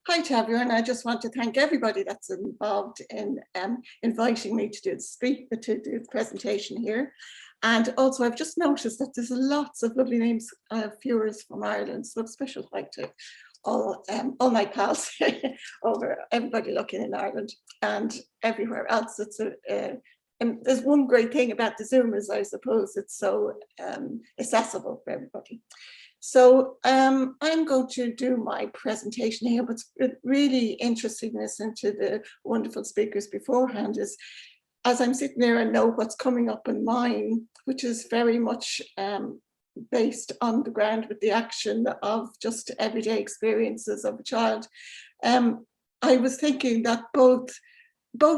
Hi to everyone. I just want to thank everybody that's involved in inviting me to do the presentation here. And also I've just noticed that there's lots of lovely names of viewers from Ireland. So a special hi to all my pals over, everybody looking in Ireland and everywhere else. It's and there's one great thing about the Zoom is I suppose it's so accessible for everybody. So I'm going to do my presentation here, but really interesting listening to the wonderful speakers beforehand is, as I'm sitting there and know what's coming up in mine, which is very much based on the ground with the action of just everyday experiences of a child. I was thinking that both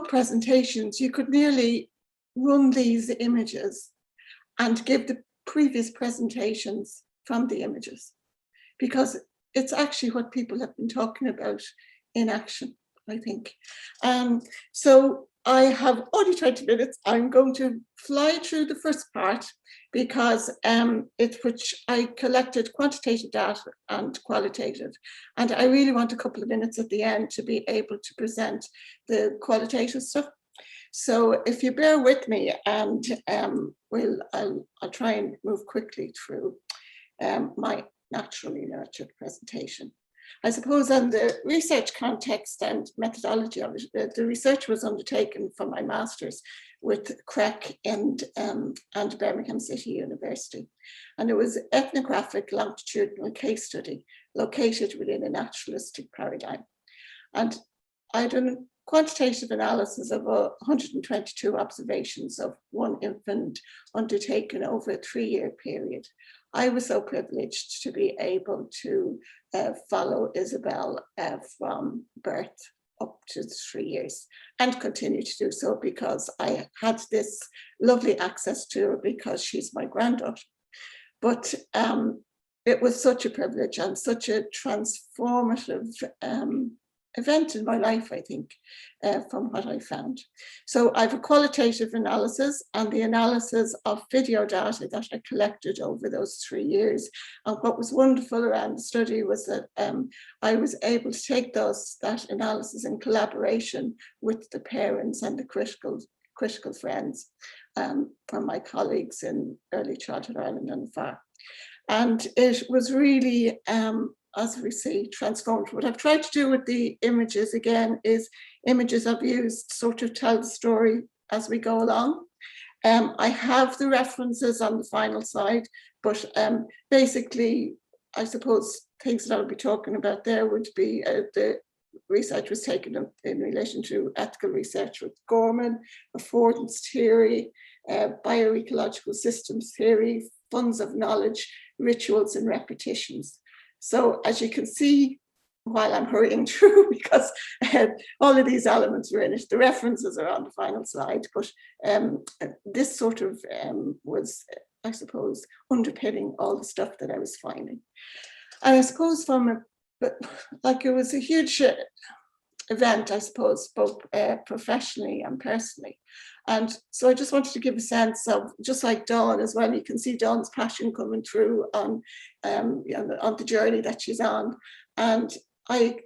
presentations, you could nearly run these images and give the previous presentations from the images, because it's actually what people have been talking about in action, I think. So I have only 20 minutes. I'm going to fly through the first part because it's which I collected quantitative data and qualitative. And I really want a couple of minutes at the end to be able to present the qualitative stuff. So if you bear with me, and I'll try and move quickly through my naturally nurtured presentation. I suppose in the research context and methodology of it, the research was undertaken for my master's with CREC and Birmingham City University. And it was ethnographic longitudinal case study located within a naturalistic paradigm. And I done a quantitative analysis of 122 observations of one infant undertaken over a 3-year period. I was so privileged to be able to follow Isabel from birth up to 3 years and continue to do so because I had this lovely access to her because she's my granddaughter. But it was such a privilege and such a transformative event in my life, I think, from what I found. So I have a qualitative analysis and the analysis of video data that I collected over those 3 years. And what was wonderful around the study was that I was able to take that analysis in collaboration with the parents and the critical friends from my colleagues in Early Childhood Ireland and FAR. And it was really, as we see, transformed. What I've tried to do with the images again is images I've used sort of tell the story as we go along. I have the references on the final slide, but basically, I suppose things that I'll be talking about there would be the research was taken in relation to ethical research with Gorman, affordance theory, bioecological systems theory, funds of knowledge, rituals and repetitions. So as you can see, while I'm hurrying through, because all of these elements are in it, the references are on the final slide, but this sort of was, I suppose, underpinning all the stuff that I was finding. And I suppose it was a huge event, I suppose, both professionally and personally. And so I just wanted to give a sense of, just like Dawn as well, you can see Dawn's passion coming through on the journey that she's on. And I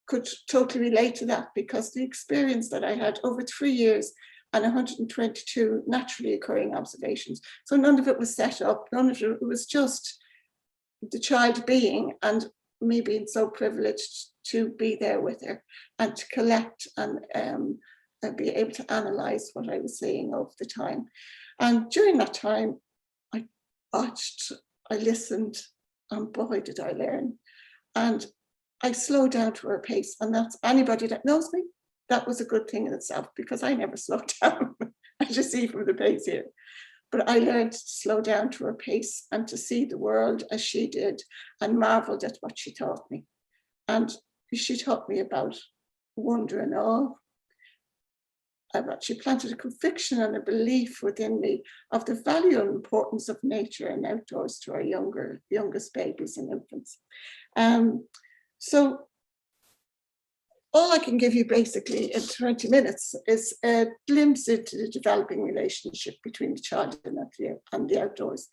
could totally relate to that because the experience that I had over 3 years and 122 naturally occurring observations. So none of it was set up, none of it was just the child being, and me being so privileged to be there with her and to collect and be able to analyze what I was seeing over the time. And during that time, I watched, I listened, and boy, did I learn. And I slowed down to her pace, and that's anybody that knows me, that was a good thing in itself because I never slowed down, as you see from the pace here. But I learned to slow down to her pace and to see the world as she did and marveled at what she taught me. And she taught me about wonder and awe. She planted a conviction and a belief within me of the value and importance of nature and outdoors to our youngest babies and infants. So all I can give you basically in 20 minutes is a glimpse into the developing relationship between the child and the outdoors.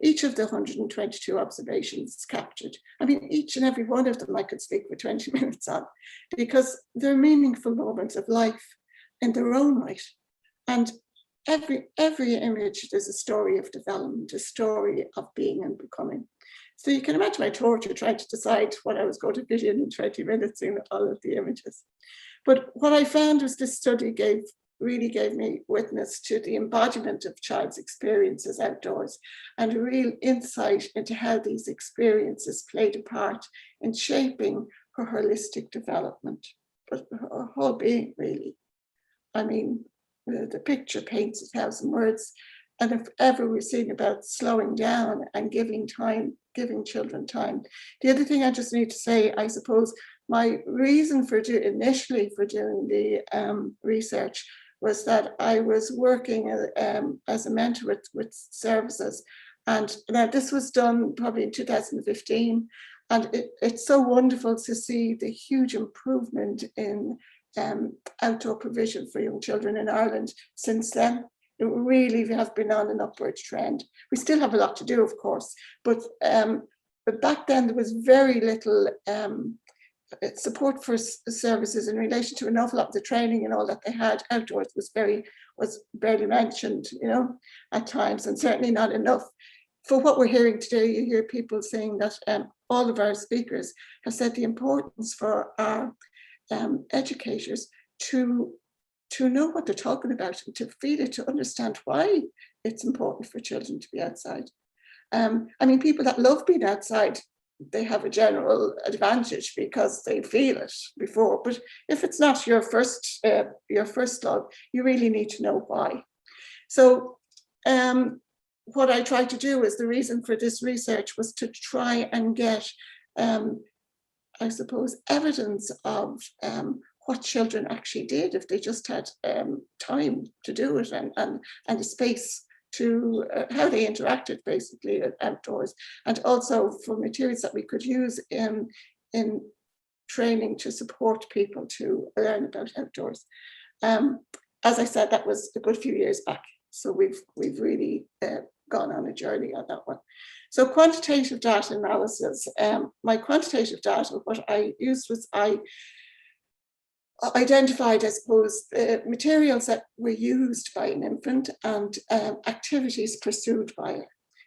each of the 122 observations captured. I mean, each and every one of them I could speak for 20 minutes on, because they're meaningful moments of life in their own right. And every image, there's a story of development, a story of being and becoming. So you can imagine my torture trying to decide what I was going to fit in 20 minutes in all of the images. But what I found was this study really gave me witness to the embodiment of child's experiences outdoors, and a real insight into how these experiences played a part in shaping her holistic development, but her whole being, really. I mean, the picture paints 1,000 words, and if ever we're seeing about slowing down and giving time, giving children time. The other thing I just need to say, I suppose, my reason for initially for doing the research was that I was working as a mentor with services. And now this was done probably in 2015. And it's so wonderful to see the huge improvement in outdoor provision for young children in Ireland since then. It really has been on an upward trend. We still have a lot to do, of course, but back then there was very little support for services in relation to an awful lot of the training and all that they had outdoors was barely mentioned, you know, at times, and certainly not enough. For what we're hearing today, you hear people saying that all of our speakers have said the importance for our educators to know what they're talking about and to feel it, to understand why it's important for children to be outside. I mean, people that love being outside, they have a general advantage because they feel it before. But if it's not your first love, you really need to know why. So what I tried to do is, the reason for this research was to try and get, I suppose, evidence of what children actually did if they just had time to do it, and a space to how they interacted basically outdoors, and also for materials that we could use in training to support people to learn about outdoors. As I said, that was a good few years back, so we've really gone on a journey on that one. So quantitative data analysis. My quantitative data, what I used was I identified, I suppose, materials that were used by an infant and activities pursued by her.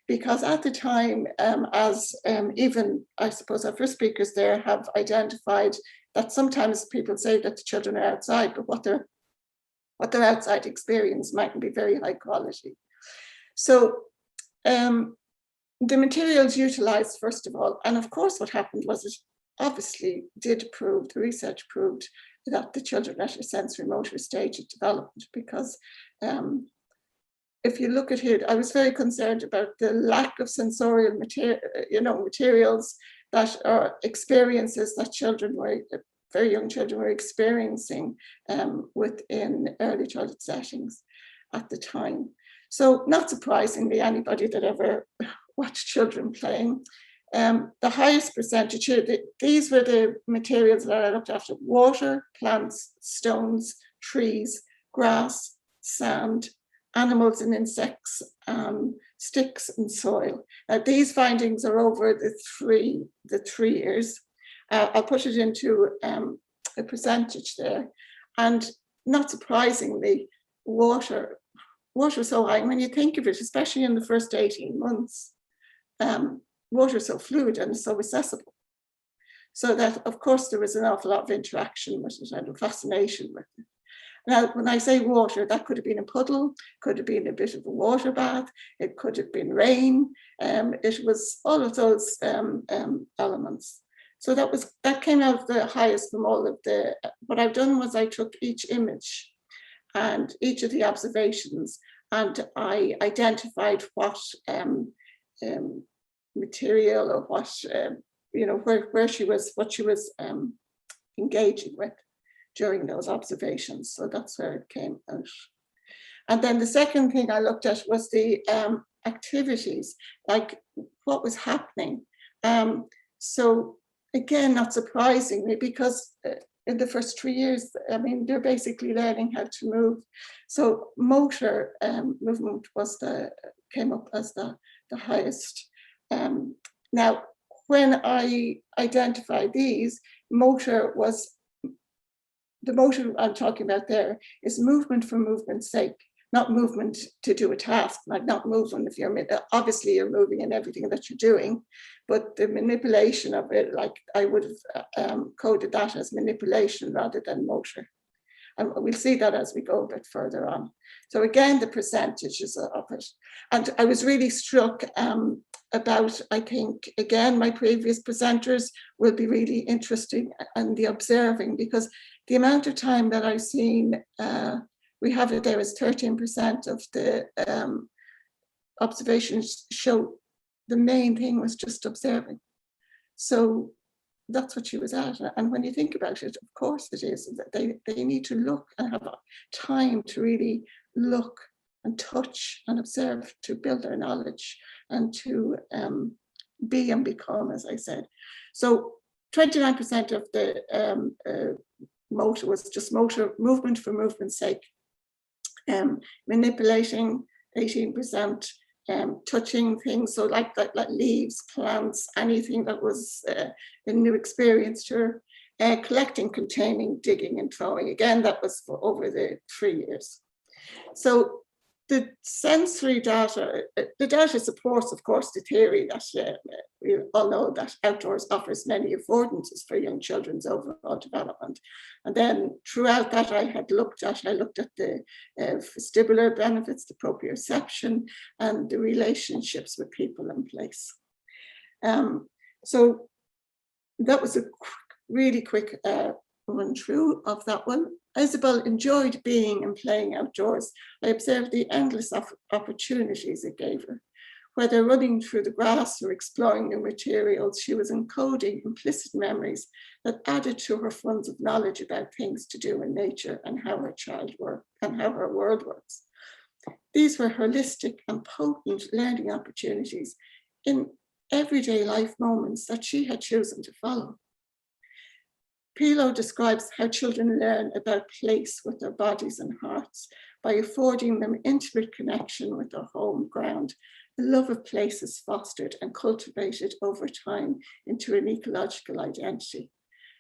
Because at the time, as even, I suppose, our first speakers there have identified that sometimes people say that the children are outside, but what their outside experience mightn't be very high quality. So the materials utilized, first of all, and of course what happened was it obviously did prove, the research proved that the children at a sensory motor stage of development, because if you look at it, I was very concerned about the lack of sensorial materials that are experiences that children were, very young children were experiencing within early childhood settings at the time. So not surprisingly, anybody that ever watched children playing, the highest percentage, these were the materials that I looked after: water, plants, stones, trees, grass, sand, animals and insects, sticks and soil. Now these findings are over the three years. I'll put it into a percentage there. And not surprisingly, water is so high. When you think of it, especially in the first 18 months, water is so fluid and so accessible. So that, of course, there was an awful lot of interaction with it and fascination with it. Now, when I say water, that could have been a puddle, could have been a bit of a water bath, it could have been rain. It was all of those elements. So that came out the highest from all of the. What I've done was I took each image and each of the observations, and I identified what material or what where she was, what she was engaging with during those observations. So that's where it came out. And then the second thing I looked at was the activities, like what was happening. So again, not surprisingly, because in the first 3 years, I mean, they're basically learning how to move. So motor movement was came up as the the highest. Now, when I identified these, motor was, the motor I'm talking about there is movement for movement's sake, not movement to do a task, like not movement if you're, obviously you're moving in everything that you're doing, but the manipulation of it, like I would have coded that as manipulation rather than motor. And we'll see that as we go a bit further on. So again, the percentages of it. And I was really struck about, I think, again, my previous presenters will be really interesting in the observing, because the amount of time that I've seen, we have it there as 13% of the observations show the main thing was just observing. So that's what she was at. And when you think about it, of course it is, that they need to look and have time to really look and touch and observe to build their knowledge and to be and become, as I said. So 29% of the motor was just motor, movement for movement's sake. Manipulating, 18%. Touching things, so like leaves, plants, anything that was a new experience to her. Collecting, containing, digging and throwing. Again, that was for over the 3 years. So the sensory data, the data supports, of course, the theory that we all know that outdoors offers many affordances for young children's overall development. And then throughout that, I looked at the vestibular benefits, the proprioception, and the relationships with people and place. So that was a really quick run through of that one. Isabel enjoyed being and playing outdoors. I observed the endless opportunities it gave her. Whether running through the grass or exploring new materials, she was encoding implicit memories that added to her funds of knowledge about things to do in nature and how her child worked and how her world works. These were holistic and potent learning opportunities in everyday life moments that she had chosen to follow. Pilo describes how children learn about place with their bodies and hearts by affording them intimate connection with their home ground. The love of place is fostered and cultivated over time into an ecological identity.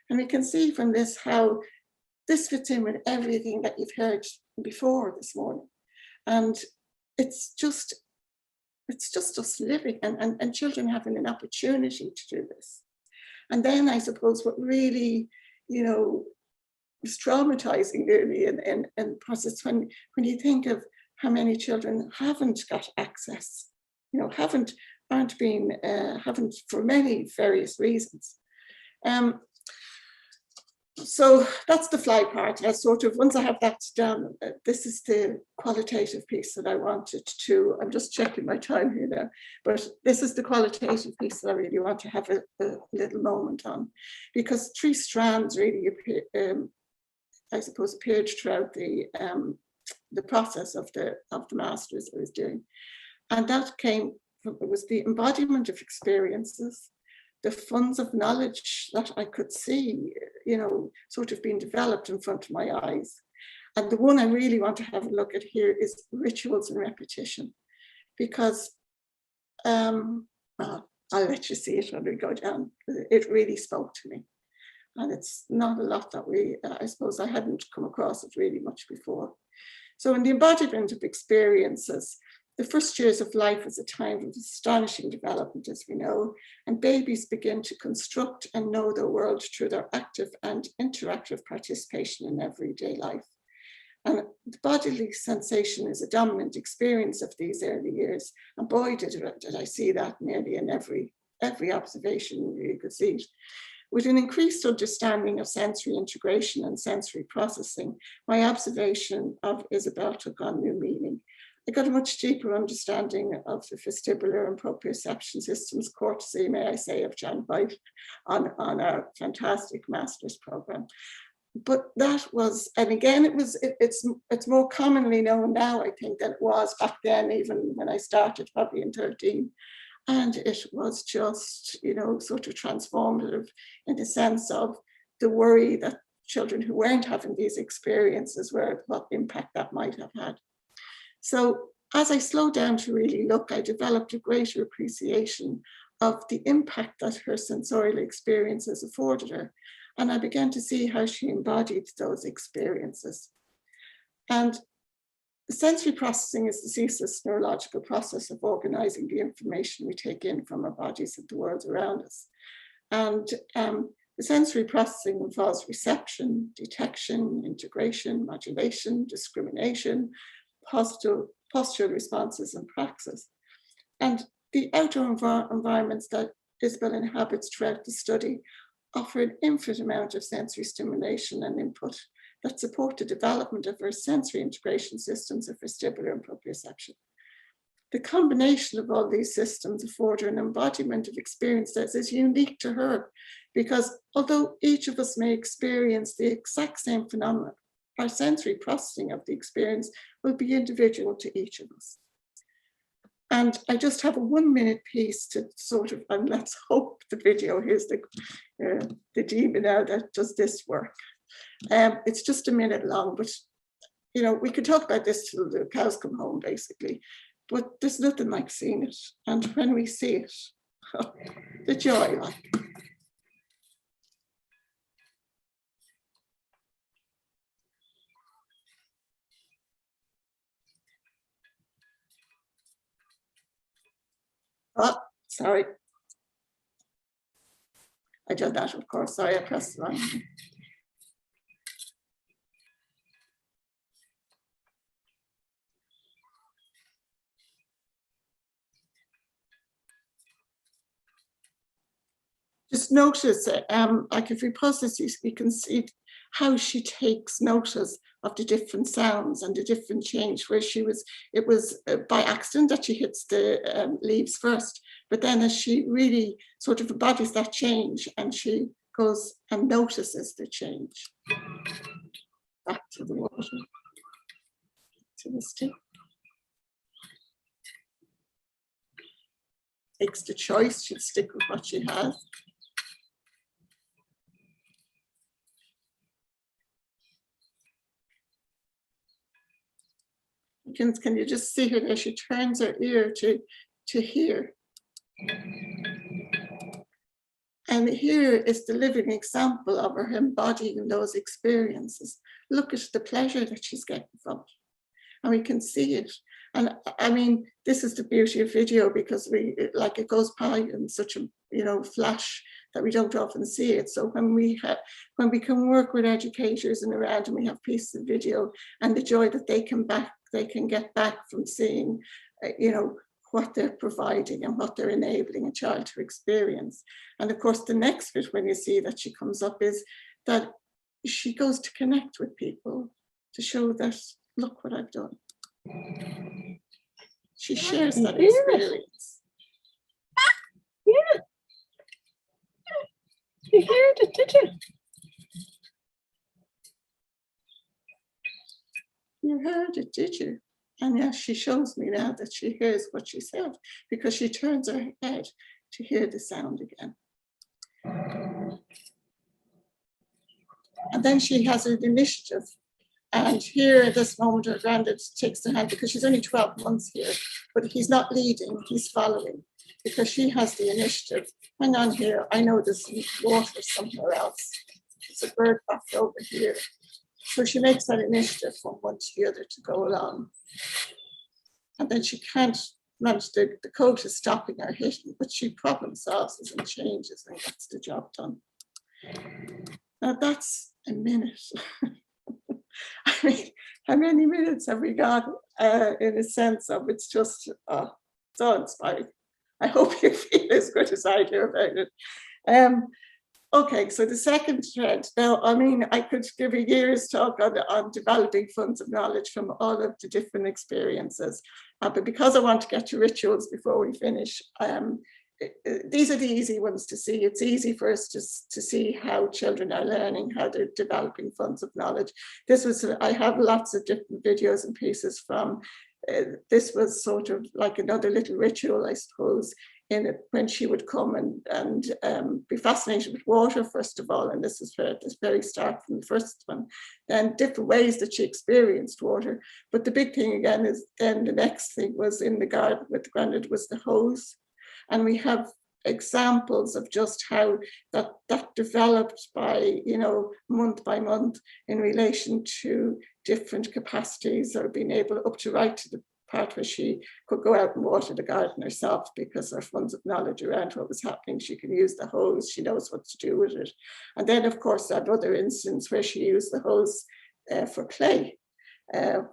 And we can see from this how this fits in with everything that you've heard before this morning. And it's just us living and children having an opportunity to do this. And then I suppose what really, was traumatizing really in the process when you think of how many children haven't got access, haven't for many various reasons. So that's the fly part. Once I have that done, this is the qualitative piece that I wanted to, I'm just checking my time here now, but this is the qualitative piece that I really want to have a little moment on, because three strands really appear, I suppose, appeared throughout the process of the master's I was doing. And that came from, it was the embodiment of experiences, the funds of knowledge that I could see, sort of being developed in front of my eyes. And the one I really want to have a look at here is rituals and repetition, because I'll let you see it when we go down. It really spoke to me. And it's not a lot that I suppose I hadn't come across it really much before. So in the embodiment of experiences, the first years of life is a time of astonishing development, as we know, and babies begin to construct and know their world through their active and interactive participation in everyday life. And the bodily sensation is a dominant experience of these early years. And boy, did I see that nearly in every observation you could see it. With an increased understanding of sensory integration and sensory processing, my observation of Isabel took on new meaning. I got a much deeper understanding of the vestibular and proprioception systems, courtesy, may I say, of John White on our fantastic master's program. But that was, and again, it's more commonly known now, I think, than it was back then, even when I started, probably in 13. And it was just, sort of transformative in the sense of the worry that children who weren't having these experiences what impact that might have had. So as I slowed down to really look, I developed a greater appreciation of the impact that her sensorial experiences afforded her. And I began to see how she embodied those experiences. And sensory processing is the ceaseless neurological process of organizing the information we take in from our bodies and the world around us. And the sensory processing involves reception, detection, integration, modulation, discrimination, postural responses, and praxis. And the outdoor environments that Isabel inhabits throughout the study offer an infinite amount of sensory stimulation and input that support the development of her sensory integration systems of vestibular and proprioception. The combination of all these systems afford her an embodiment of experience that is unique to her, because although each of us may experience the exact same phenomena, our sensory processing of the experience will be individual to each of us. And I just have a 1-minute piece to sort of, and let's hope the video, here's the demon now that does this work. It's just a minute long, but you know, we could talk about this till the cows come home, basically. But there's nothing like seeing it. And when we see it, the joy, like. Oh, sorry. I did that, of course. Sorry, I pressed the wrong. Just notice, like if we pause this, we can see how she takes notice of the different sounds and the different change, where it was by accident that she hits the leaves first, but then as she really sort of embodies that change and she goes and notices the change. Back to the water, to the stick. Takes the choice, she'll stick with what she has. Can you just see her there? She turns her ear to hear. And here is the living example of her embodying those experiences. Look at the pleasure that she's getting from it. And we can see it. And I mean, this is the beauty of video, because it goes by in such a, flash that we don't often see it. So when we can work with educators and around, and we have pieces of video, and the joy that they can get back from seeing, what they're providing and what they're enabling a child to experience. And of course, the next bit when you see that she comes up is that she goes to connect with people to show that, look what I've done. She shares that experience. Yeah. You heard it, did you? You heard it, did you? And yes, she shows me now that she hears what she said, because she turns her head to hear the sound again. And then she has an initiative. And here at this moment, her granddad takes her hand, because she's only 12 months here, but he's not leading, he's following, because she has the initiative. Hang on here, I know there's water somewhere else. There's a bird back over here. So she makes that initiative from one to the other to go along. And then she can't manage, the coat is stopping her hitting, but she problem solves and changes and gets the job done. Now that's a minute. I mean, how many minutes have we got in a sense of it's just so inspiring. I hope you feel as good as I do about it. Okay, so the second thread. Now, I mean, I could give a year's talk on developing funds of knowledge from all of the different experiences, but because I want to get to rituals before we finish, these are the easy ones to see. It's easy for us to see how children are learning, how they're developing funds of knowledge. I have lots of different videos and pieces from, this was sort of like another little ritual, I suppose, in it when she would come and be fascinated with water, first of all, and this is where this very start from the first one, then different ways that she experienced water. But the big thing again is then the next thing was in the garden with the granddad was the hose. And we have examples of just how that developed by, you know, month by month in relation to different capacities, or being able up to right to the part where she could go out and water the garden herself because her funds of knowledge around what was happening. She can use the hose, she knows what to do with it. And then of course that other instance where she used the hose for play,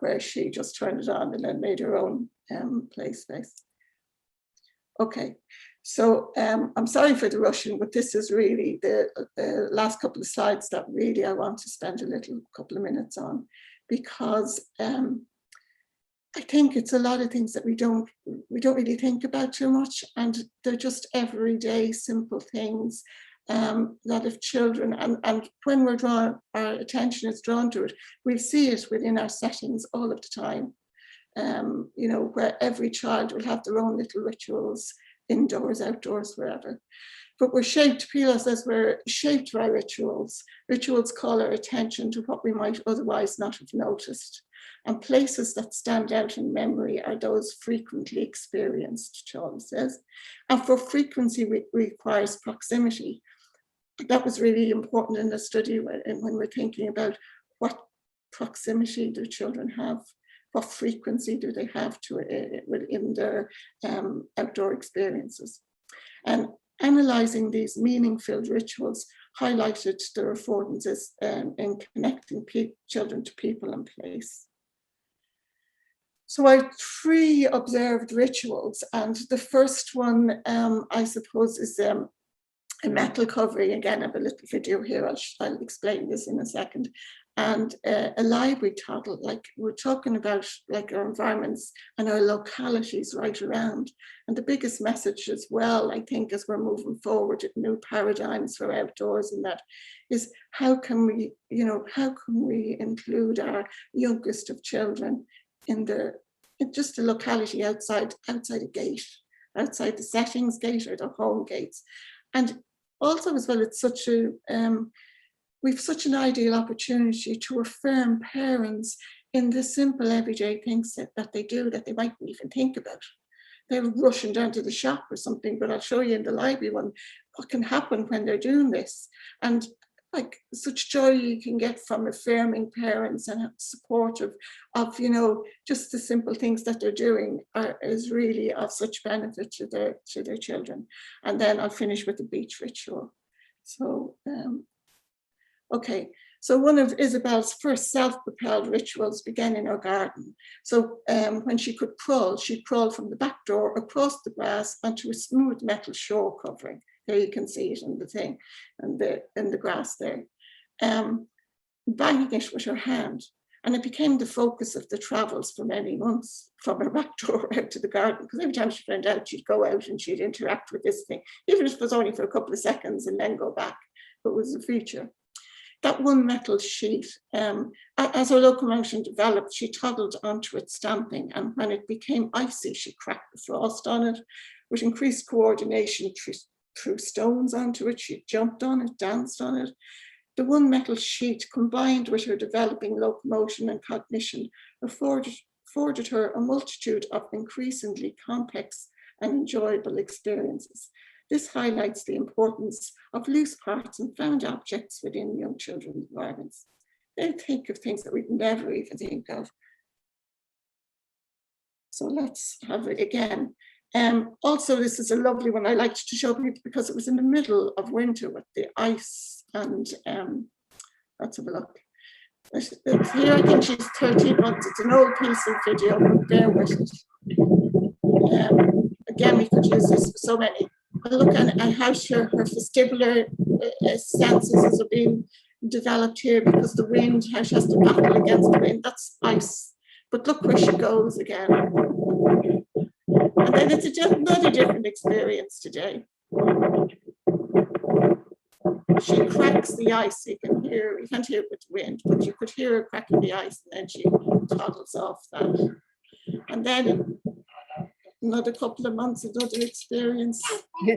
where she just turned it on and then made her own play space. Okay, so I'm sorry for the rushing, but this is really the last couple of slides that really I want to spend a couple of minutes on, because I think it's a lot of things that we don't really think about too much, and they're just everyday simple things that if children, and when our attention is drawn to it, we see it within our settings all of the time. You know, where every child will have their own little rituals, indoors, outdoors, wherever. But we're shaped, Pila says we're shaped by rituals. Rituals call our attention to what we might otherwise not have noticed. And places that stand out in memory are those frequently experienced, Charles says. And for frequency requires proximity. That was really important in the study when we're thinking about what proximity do children have, what frequency do they have to it in their outdoor experiences. And analysing these meaning-filled rituals highlighted the affordances in connecting children to people and place. So I have 3 observed rituals, and the first one, I suppose, is a metal covering. Again, I have a little video here, I'll explain this in a second. And a library toddle, like we're talking about like our environments and our localities right around. And the biggest message as well, I think, as we're moving forward at new paradigms for outdoors and that, is how can we, you know, how can we include our youngest of children in just the locality outside a gate, outside the settings gate or the home gates. And also as well, it's such a, we've such an ideal opportunity to affirm parents in the simple everyday things that they do that they mightn't even think about. They're rushing down to the shop or something, but I'll show you in the library one what can happen when they're doing this. And like such joy you can get from affirming parents and supportive of, you know, just the simple things that they're doing is really of such benefit to their children. And then I'll finish with the beach ritual. So, okay, so one of Isabel's first self-propelled rituals began in her garden. So when she could crawl, she'd crawl from the back door across the grass onto a smooth metal shore covering. There you can see it in the thing, and in the grass there. Banging it with her hand. And it became the focus of the travels for many months from her back door out to the garden, because every time she found out, she'd go out and she'd interact with this thing, even if it was only for a couple of seconds and then go back. But it was a feature. That one metal sheet, as her locomotion developed, she toddled onto it stamping, and when it became icy, she cracked the frost on it. With increased coordination, threw stones onto it, she jumped on it, danced on it. The one metal sheet, combined with her developing locomotion and cognition, afforded her a multitude of increasingly complex and enjoyable experiences. This highlights the importance of loose parts and found objects within young children's environments. They think of things that we'd never even think of. So let's have it again. Also, this is a lovely one I liked to show people because it was in the middle of winter with the ice, and let's have a look. Here, I think she's 13 months. It's an old piece of video, but bear with it. Again, we could use this for so many. Look at how her vestibular senses are being developed here because the wind, how she has to battle against the wind. That's ice. But look where she goes again. And then it's another different experience today. She cracks the ice. You can't hear it with wind, but you could hear her cracking the ice, and then she toddles off that. And then another couple of months, another experience.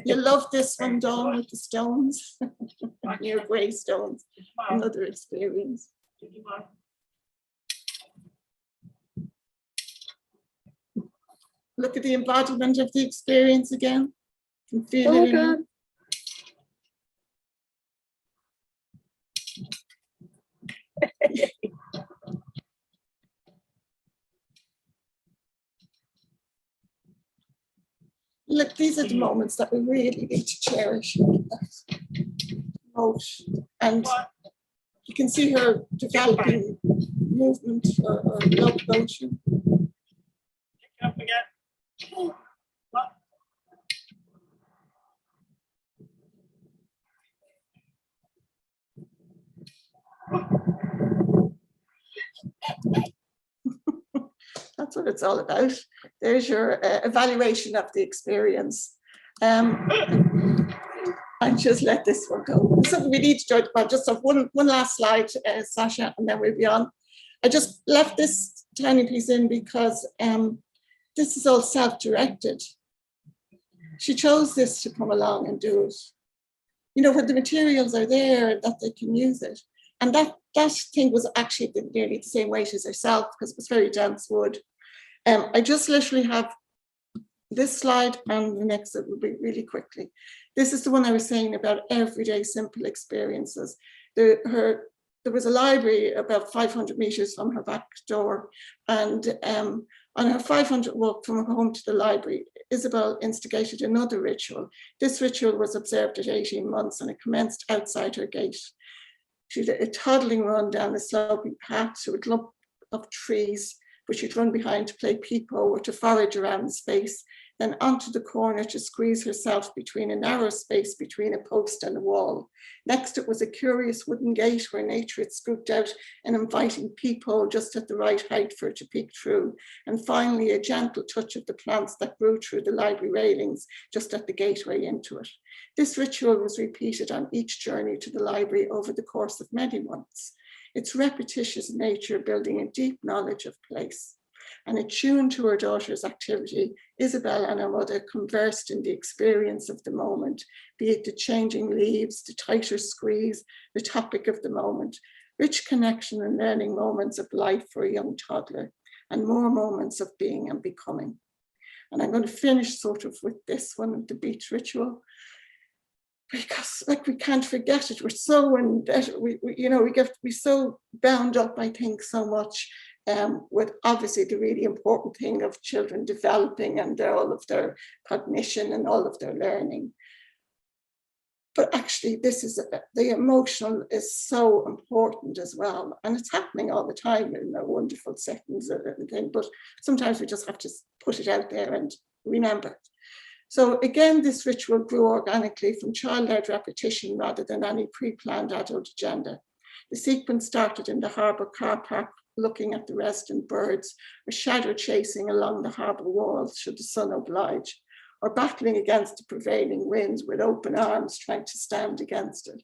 You love this one, Dawn, with the stones, your grey stones, another experience. Look at the embodiment of the experience again. You can feel it in you. Look, these are the moments that we really need to cherish. And you can see her developing movement or locomotion. That's what it's all about. There's your evaluation of the experience. I just let this one go. So we need to judge about just have one last slide, Sasha, and then we'll be on. I just left this tiny piece in because this is all self-directed. She chose this to come along and do it. You know, when the materials are there, that they can use it. And that thing was actually nearly the same weight as herself because it was very dense wood. I just literally have this slide and the next that will be really quickly. This is the one I was saying about everyday simple experiences. There was a library about 500 meters from her back door, and on her 500 walk from home to the library, Isabel instigated another ritual. This ritual was observed at 18 months and it commenced outside her gate. She did a toddling run down the sloping path to a clump of trees, which she'd run behind to play peepo or to forage around the space, then onto the corner to squeeze herself between a narrow space between a post and a wall. Next, it was a curious wooden gate where nature had scooped out an inviting peephole just at the right height for her to peek through. And finally, a gentle touch of the plants that grew through the library railings just at the gateway into it. This ritual was repeated on each journey to the library over the course of many months. Its repetitious nature building a deep knowledge of place. And attuned to her daughter's activity, Isabel and her mother conversed in the experience of the moment, be it the changing leaves, the tighter squeeze, the topic of the moment, rich connection and learning moments of life for a young toddler, and more moments of being and becoming. And I'm going to finish sort of with this one, the beach ritual, because like we can't forget it. We're so indebted, we're so bound up, I think, so much with obviously the really important thing of children developing and all of their cognition and all of their learning. But actually this is, the emotional is so important as well. And it's happening all the time in our wonderful settings and everything, but sometimes we just have to put it out there and remember it. So again, this ritual grew organically from child-led repetition rather than any pre-planned adult agenda. The sequence started in the harbour car park, looking at the resident birds, or shadow chasing along the harbour walls should the sun oblige, or battling against the prevailing winds with open arms trying to stand against it.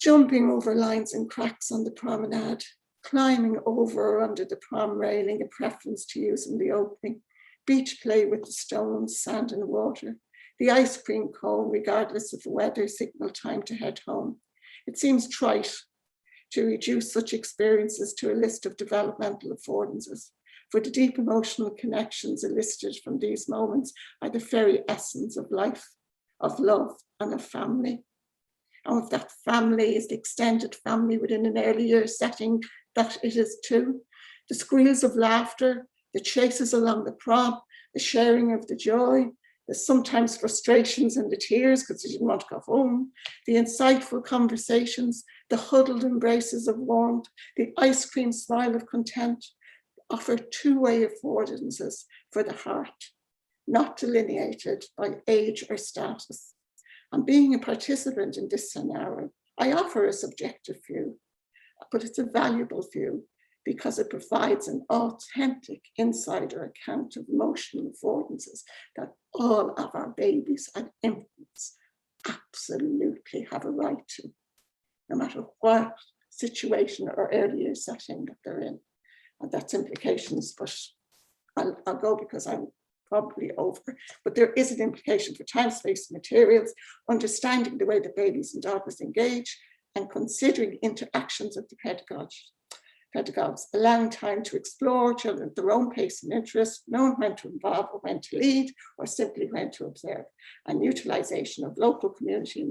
Jumping over lines and cracks on the promenade, climbing over or under the prom railing, a preference to using the opening, beach play with the stones, sand and water, the ice cream cone, regardless of the weather, signal time to head home. It seems trite to reduce such experiences to a list of developmental affordances, for the deep emotional connections elicited from these moments are the very essence of life, of love and of family. And if that family is the extended family within an early year setting, that it is too. The squeals of laughter, the chases along the prom, the sharing of the joy, the sometimes frustrations and the tears because they didn't want to go home, the insightful conversations, the huddled embraces of warmth, the ice cream smile of content, offer two-way affordances for the heart, not delineated by age or status. And being a participant in this scenario, I offer a subjective view, but it's a valuable view because it provides an authentic insider account of emotional affordances that all of our babies and infants absolutely have a right to, no matter what situation or earlier setting that they're in. And that's implications, but I'll go because I'm probably over, but there is an implication for time, space, and materials, understanding the way that babies and toddlers engage, and considering interactions of the pedagogues, allowing time to explore children at their own pace and interest, knowing when to involve or when to lead, or simply when to observe, and utilization of local communities.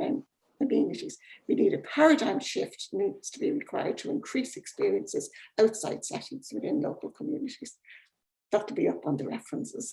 We need a paradigm shift needs to be required to increase experiences outside settings within local communities. That to be up on the references.